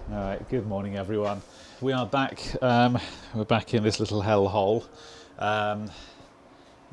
All right, good morning everyone. We are back, we're back in this little hellhole. Not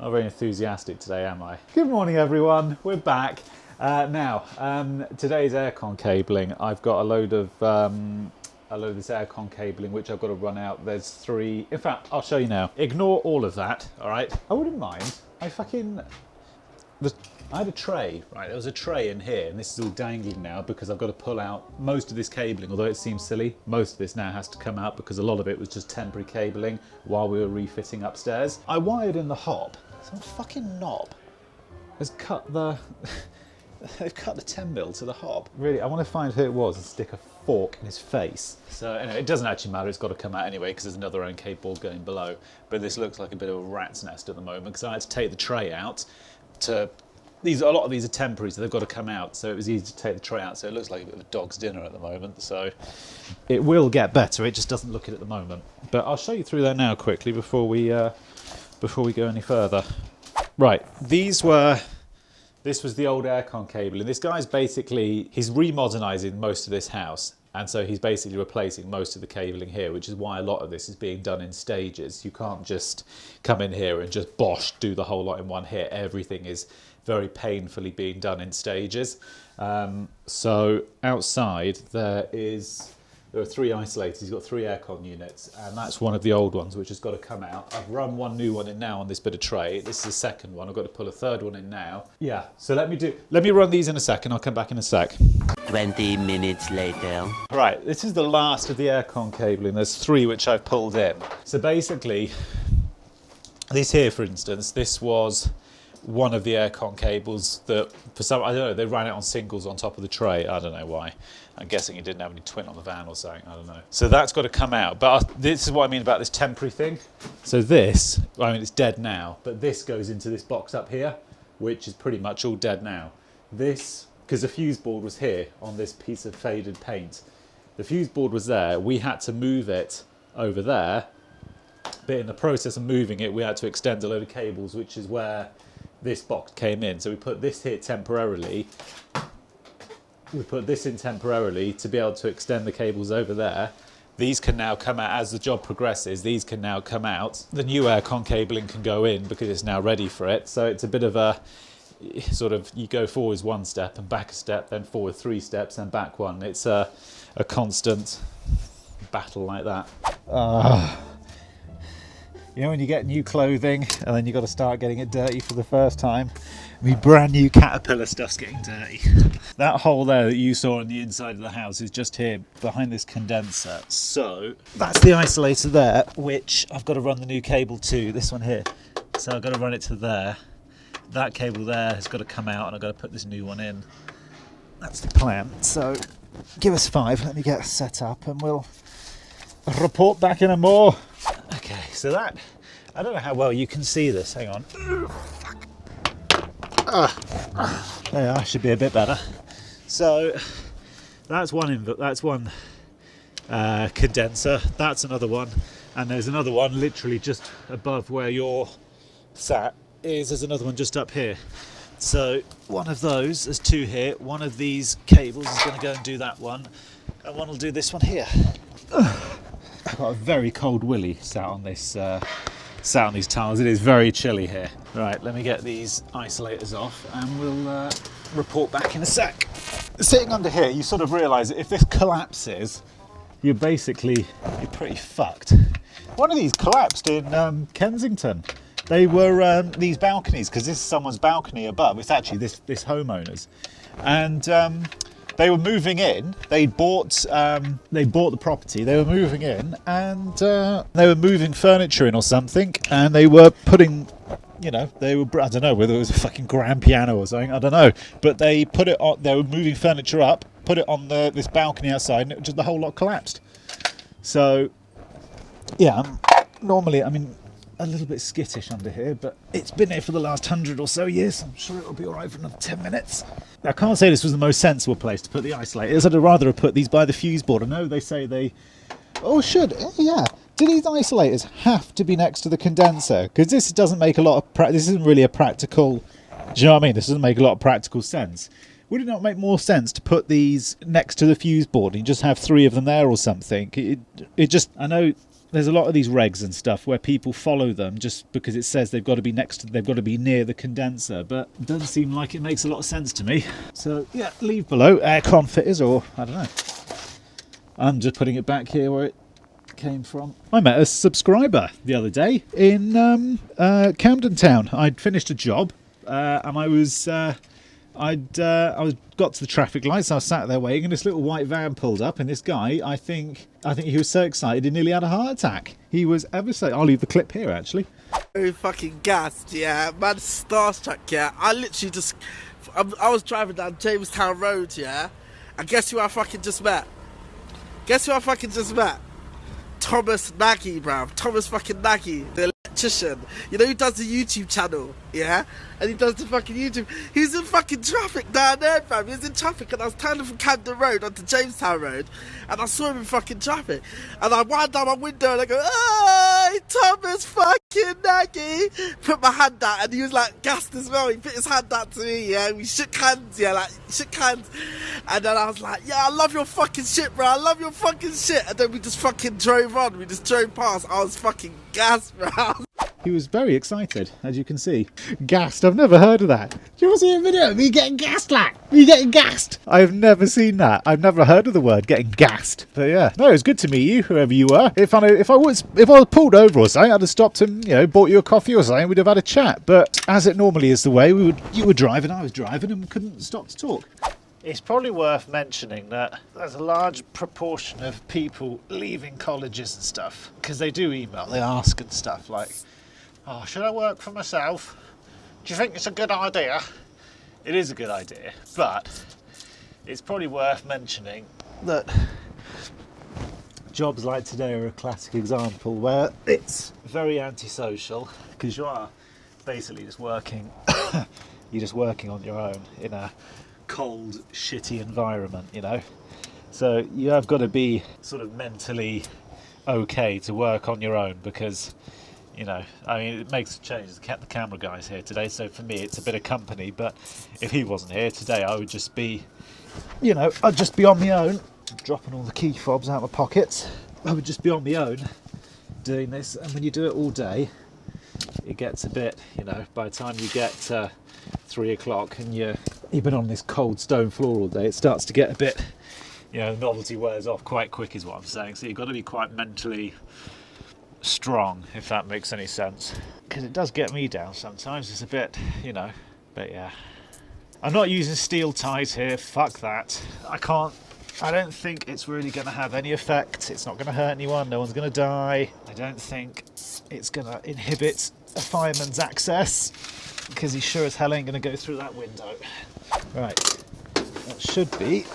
very enthusiastic today, am I? Good morning everyone, we're back. Today's aircon cabling, I've got a load of this aircon cabling which I've got to run out. There's 3, in fact, I'll show you now. Ignore all of that, all right? I wouldn't mind. I had a tray, right? There was a tray in here, and this is all dangling now because I've got to pull out most of this cabling. Although it seems silly, most of this now has to come out because a lot of it was just temporary cabling while we were refitting upstairs. I wired in the hob. Some fucking knob has cut the they've cut the 10mm to the hob. Really, I want to find who it was and stick a fork in his face. So anyway, it doesn't actually matter, it's got to come out anyway because there's another MK board going below. But this looks like a bit of a rat's nest at the moment because I had to take the tray out to... a lot of these are temporary, so they've got to come out, so it was easy to take the tray out, so it looks like a bit of a dog's dinner at the moment. So it will get better, it just doesn't look it at the moment. But I'll show you through there now quickly before we go any further. Right, this was the old aircon cabling. This guy's basically, he's remodernising most of this house, and so he's basically replacing most of the cabling here, which is why a lot of this is being done in stages. You can't just come in here and just bosh, do the whole lot in one hit. Everything is very painfully being done in stages. So outside there are 3 isolators. He's got 3 aircon units, and that's one of the old ones which has got to come out. I've run one new one in now on this bit of tray. This is the second one. I've got to pull a third one in now. Yeah, so let me run these in a second. I'll come back in a sec. 20 minutes later. Right, this is the last of the aircon cabling. There's 3 which I've pulled in. So basically, this here, for instance, this was one of the aircon cables that, for some, I don't know, they ran it on singles on top of the tray. I don't know why. I'm guessing it didn't have any twin on the van or something. I don't know. So that's got to come out. But this is what I mean about this temporary thing. So this, I mean, it's dead now, but this goes into this box up here, which is pretty much all dead now. This, because the fuse board was here on this piece of faded paint. The fuse board was there. We had to move it over there. But in the process of moving it, we had to extend a load of cables, which is where this box came in. So we put this here temporarily. We put this in temporarily to be able to extend the cables over there. These can now come out as the job progresses. These can now come out. The new aircon cabling can go in because it's now ready for it. So it's a bit of a sort of, you go forwards 1 step and back a step, then forward 3 steps and back 1. It's a constant battle like that. You know when you get new clothing and then you've got to start getting it dirty for the first time? I mean, brand new Caterpillar stuff's getting dirty. That hole there that you saw on the inside of the house is just here behind this condenser. So that's the isolator there, which I've got to run the new cable to, this one here. So I've got to run it to there. That cable there has got to come out and I've got to put this new one in. That's the plan. So give us 5, let me get set up and we'll report back in a more. Okay, so that, I don't know how well you can see this, hang on. There, I should be a bit better. So that's one condenser, that's another one, and there's another one literally just above where you're sat there's another one just up here. So one of those, there's 2 here, one of these cables is going to go and do that one, and one will do this one here. I've got a very cold willy sat on these tiles. It is very chilly here. Right, let me get these isolators off and we'll report back in a sec. Sitting under here, you sort of realise that if this collapses, you're pretty fucked. One of these collapsed in Kensington. They were these balconies, because this is someone's balcony above. It's actually this homeowner's. And they were moving in. They bought the property. They were moving in, and they were moving furniture in or something. And they were putting, I don't know whether it was a fucking grand piano or something. I don't know. But they put it on. They were moving furniture up, put it on this balcony outside, and the whole lot collapsed. So, yeah. Normally, I mean, a little bit skittish under here, but it's been here for the last 100 or so years. I'm sure it'll be all right for another 10 minutes. I can't say this was the most sensible place to put the isolators. I'd rather have put these by the fuse board. I know they say they... Oh, should. Yeah. Do these isolators have to be next to the condenser? Because this doesn't make a lot of... This isn't really a practical... Do you know what I mean? This doesn't make a lot of practical sense. Would it not make more sense to put these next to the fuse board and just have 3 of them there or something? It just, I know there's a lot of these regs and stuff where people follow them just because it says they've got to be they've got to be near the condenser, but it doesn't seem like it makes a lot of sense to me. So yeah, leave below aircon fitters, or I don't know. I'm just putting it back here where it came from. I met a subscriber the other day in Camden Town. I'd finished a job and I was got to the traffic lights. I was sat there waiting, and this little white van pulled up, and this guy, I think he was so excited he nearly had a heart attack. He was ever so. I'll leave the clip here actually. Very fucking gassed, yeah. Man, starstruck, yeah. I literally just, I was driving down Jamestown Road, yeah. And guess who I fucking just met? Guess who I fucking just met? Thomas Nagy, bruv. Thomas fucking Nagy, the electrician. You know, who does the YouTube channel, yeah? And he does the fucking YouTube. He was in fucking traffic down there, fam. He was in traffic, and I was turning from Camden Road onto Jamestown Road, and I saw him in fucking traffic. And I wind down my window and I go, "Hey, Thomas fucking Nagy!" Put my hand out, and he was like gassed as well. He put his hand out to me, yeah. We shook hands, yeah, like shook hands. And then I was like, "Yeah, I love your fucking shit, bro. I love your fucking shit." And then we just fucking drove on. We just drove past. I was fucking gassed, bro. He was very excited, as you can see. Gassed, I've never heard of that. Do you ever see a video of me getting gassed, like? Me getting gassed? I've never seen that. I've never heard of the word getting gassed. But yeah, no, it was good to meet you, whoever you were. If I was pulled over or something, I'd have stopped and, you know, bought you a coffee or something, we'd have had a chat. But as it normally is the way, you were driving, I was driving, and couldn't stop to talk. It's probably worth mentioning that there's a large proportion of people leaving colleges and stuff, because they do email, they ask and stuff like, "Oh, should I work for myself? Do you think it's a good idea?" It is a good idea, but it's probably worth mentioning that jobs like today are a classic example where it's very antisocial, because you are basically just working, you're just working on your own in a cold, shitty environment, you know. So you have got to be sort of mentally okay to work on your own, because, you know, I mean, it makes a change. The camera guy's here today, so for me it's a bit of company, but if he wasn't here today, I would just be, you know, I'd just be on my own, dropping all the key fobs out of my pockets. I would just be on my own doing this, and when you do it all day, it gets a bit, you know, by the time you get to 3 o'clock and you've been on this cold stone floor all day, it starts to get a bit, you know, the novelty wears off quite quick is what I'm saying. So you've got to be quite mentally strong, if that makes any sense, because it does get me down sometimes. It's a bit, you know, but yeah. I'm not using steel ties here, fuck that. I don't think it's really going to have any effect. It's not going to hurt anyone, no one's going to die. I don't think it's going to inhibit a fireman's access, because he sure as hell ain't going to go through that window. Right, that should be,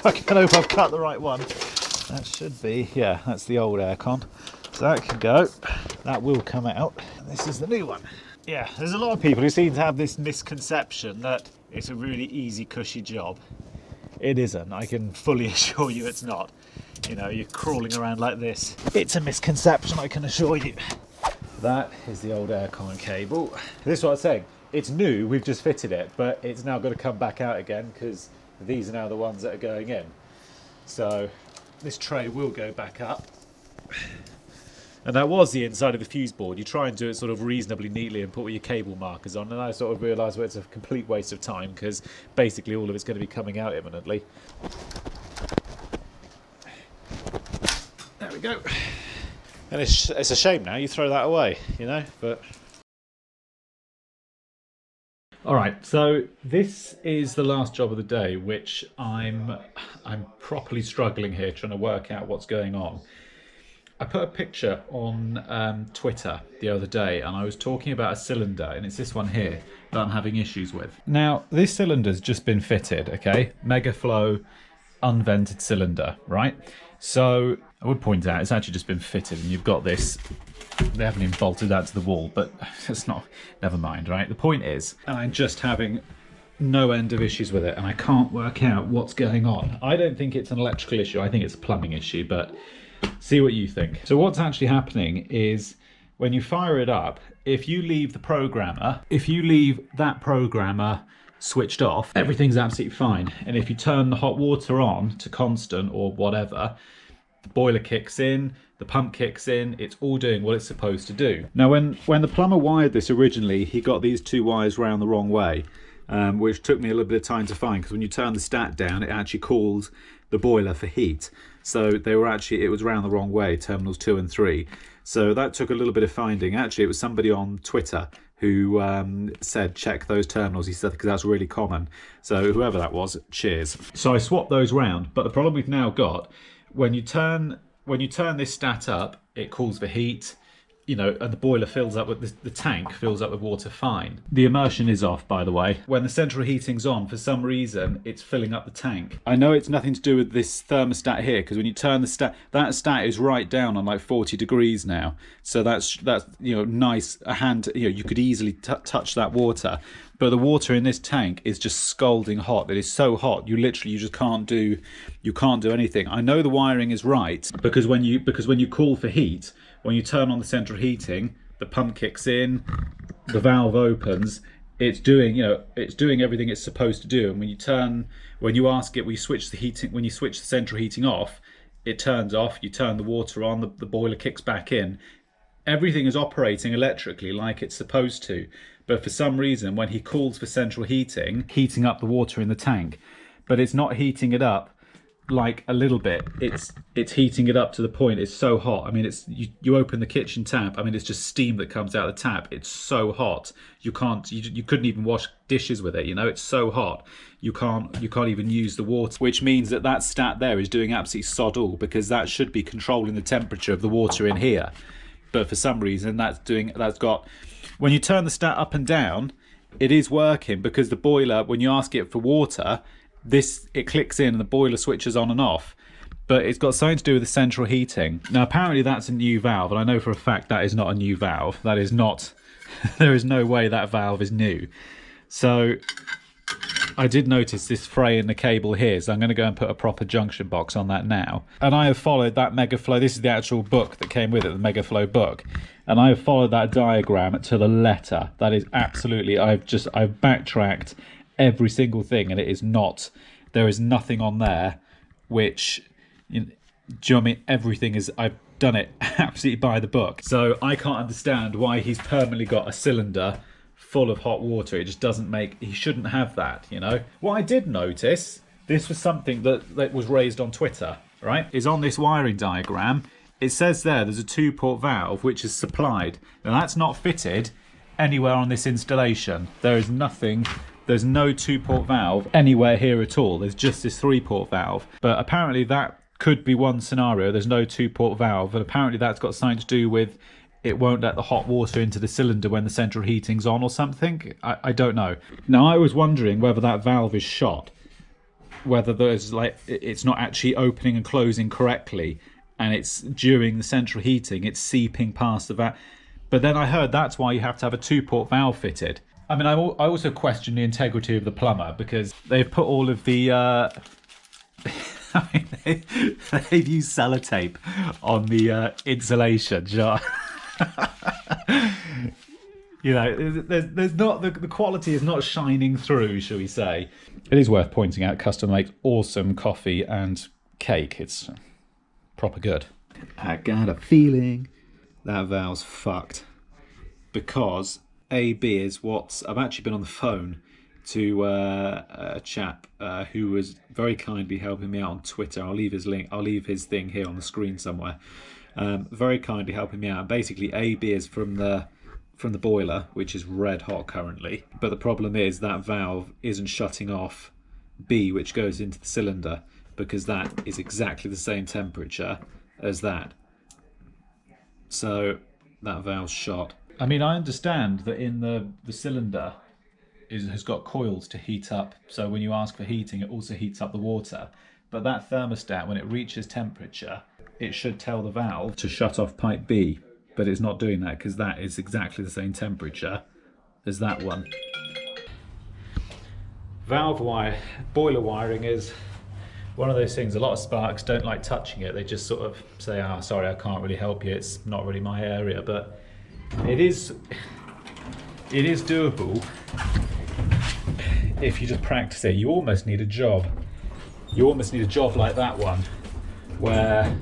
I can hope I've cut the right one. That should be, yeah, that's the old aircon. So that can go, that will come out. And this is the new one. Yeah, there's a lot of people who seem to have this misconception that it's a really easy, cushy job. It isn't, I can fully assure you it's not. You know, you're crawling around like this. It's a misconception, I can assure you. That is the old aircon cable. This is what I'm saying. It's new, we've just fitted it, but it's now got to come back out again because these are now the ones that are going in. So this tray will go back up. And that was the inside of the fuse board. You try and do it sort of reasonably neatly and put all your cable markers on, and I sort of realised, well, it's a complete waste of time because basically all of it's going to be coming out imminently. There we go. And it's a shame now you throw that away, you know, but... Alright, so this is the last job of the day, which I'm properly struggling here trying to work out what's going on. I put a picture on Twitter the other day and I was talking about a cylinder, and it's this one here that I'm having issues with. Now, this cylinder's just been fitted, okay? Megaflow, unvented cylinder, right? So I would point out it's actually just been fitted, and you've got this, they haven't even bolted that to the wall, but it's not, never mind, right? The point is, I'm just having no end of issues with it and I can't work out what's going on. I don't think it's an electrical issue, I think it's a plumbing issue, but see what you think. So what's actually happening is when you fire it up, if you leave that programmer switched off, everything's absolutely fine. And if you turn the hot water on to constant or whatever, the boiler kicks in, the pump kicks in, it's all doing what it's supposed to do. Now when the plumber wired this originally, he got these two wires round the wrong way, which took me a little bit of time to find, because when you turn the stat down, it actually called the boiler for heat. So they were actually, it was round the wrong way, terminals 2 and 3. So that took a little bit of finding. Actually, it was somebody on Twitter who said check those terminals. He said, because that's really common. So whoever that was, cheers. So I swapped those round, but the problem we've now got, when you turn this stat up, it calls for heat, you know, and the boiler fills up with the tank fills up with water fine. The immersion is off, by the way. When the central heating's on, for some reason, it's filling up the tank. I know it's nothing to do with this thermostat here, because when you turn the stat, that stat is right down on like 40 degrees now. So that's you know, nice, a hand, you know, you could easily touch that water. But the water in this tank is just scalding hot. It is so hot, you just can't do anything. I know the wiring is right, because when you call for heat, when you turn on the central heating, the pump kicks in, the valve opens, it's doing everything it's supposed to do. And when you switch the central heating off, it turns off, you turn the water on, the boiler kicks back in. Everything is operating electrically like it's supposed to. But for some reason, when he calls for central heating up the water in the tank, but it's not heating it up like a little bit, it's heating it up to the point it's so hot. I mean, it's you open the kitchen tap, I mean, it's just steam that comes out of the tap. It's so hot, you couldn't even wash dishes with it, you know. It's so hot you can't even use the water, which means that stat there is doing absolutely sod all, because that should be controlling the temperature of the water in here. But for some reason when you turn the stat up and down, it is working, because the boiler, when you ask it for water, it clicks in and the boiler switches on and off. But it's got something to do with the central heating. Now apparently that's a new valve, and I know for a fact that is not a new valve. That is not, there is no way that valve is new. So I did notice this fray in the cable here, so I'm going to go and put a proper junction box on that now. And I have followed that Megaflow, this is the actual book that came with it, the Megaflow book. And I have followed that diagram to the letter. That is absolutely, I've backtracked every single thing, and it is not, there is nothing on there which, do you know what I mean? Everything is, I've done it absolutely by the book. So I can't understand why he's permanently got a cylinder full of hot water. It just doesn't make, he shouldn't have that, you know. What I did notice, this was something that was raised on Twitter, right, is on this wiring diagram, it says there's a 2-port valve which is supplied. Now that's not fitted anywhere on this installation. There is nothing, there's no 2-port valve anywhere here at all. There's just this 3-port valve. But apparently that could be one scenario. There's no 2-port valve, and apparently that's got something to do with it won't let the hot water into the cylinder when the central heating's on or something. I don't know. Now I was wondering whether that valve is shot, whether there's like, it's not actually opening and closing correctly, and it's during the central heating, it's seeping past the valve. But then I heard that's why you have to have a 2-port valve fitted. I mean, I also question the integrity of the plumber, because they've put all of the, I mean, they've used sellotape on the insulation, sure. You know, there's not, the quality is not shining through, shall we say. It is worth pointing out, customer makes awesome coffee and cake. It's proper good. I got a feeling that valve's fucked, because AB is I've actually been on the phone to a chap who was very kindly helping me out on Twitter. I'll leave his thing here on the screen somewhere. Very kindly helping me out. Basically, AB is from the boiler, which is red hot currently, but the problem is that valve isn't shutting off B, which goes into the cylinder, because that is exactly the same temperature as that. So that valve's shot. I mean, I understand that in the cylinder has got coils to heat up, so when you ask for heating, it also heats up the water. But that thermostat, when it reaches temperature, it should tell the valve to shut off pipe B, but it's not doing that, because that is exactly the same temperature as that one. Valve wire, boiler wiring is one of those things. A lot of sparks don't like touching it. They just sort of say, "Oh, sorry, I can't really help you. It's not really my area." But it is doable if you just practice it. You almost need a job. You almost need a job like that one, where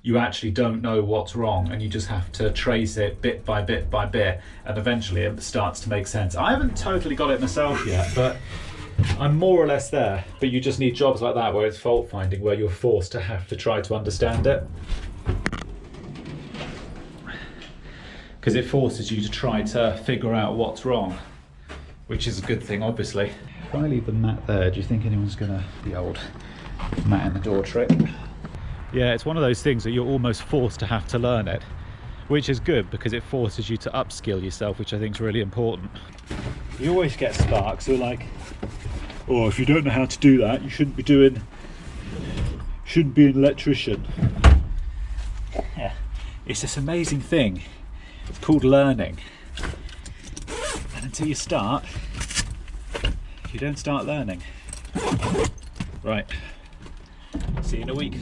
you actually don't know what's wrong and you just have to trace it bit by bit by bit, and eventually it starts to make sense. I haven't totally got it myself yet, but I'm more or less there. But you just need jobs like that where it's fault finding, where you're forced to have to try to understand it, because it forces you to try to figure out what's wrong, which is a good thing, obviously. If I leave the mat there, do you think anyone's gonna, the old mat in the door trick? Yeah, it's one of those things that you're almost forced to have to learn it, which is good because it forces you to upskill yourself, which I think is really important. You always get sparks who are like, oh, if you don't know how to do that, you shouldn't be an electrician. Yeah, it's this amazing thing. It's called learning. And until you start, you don't start learning. Right, see you in a week.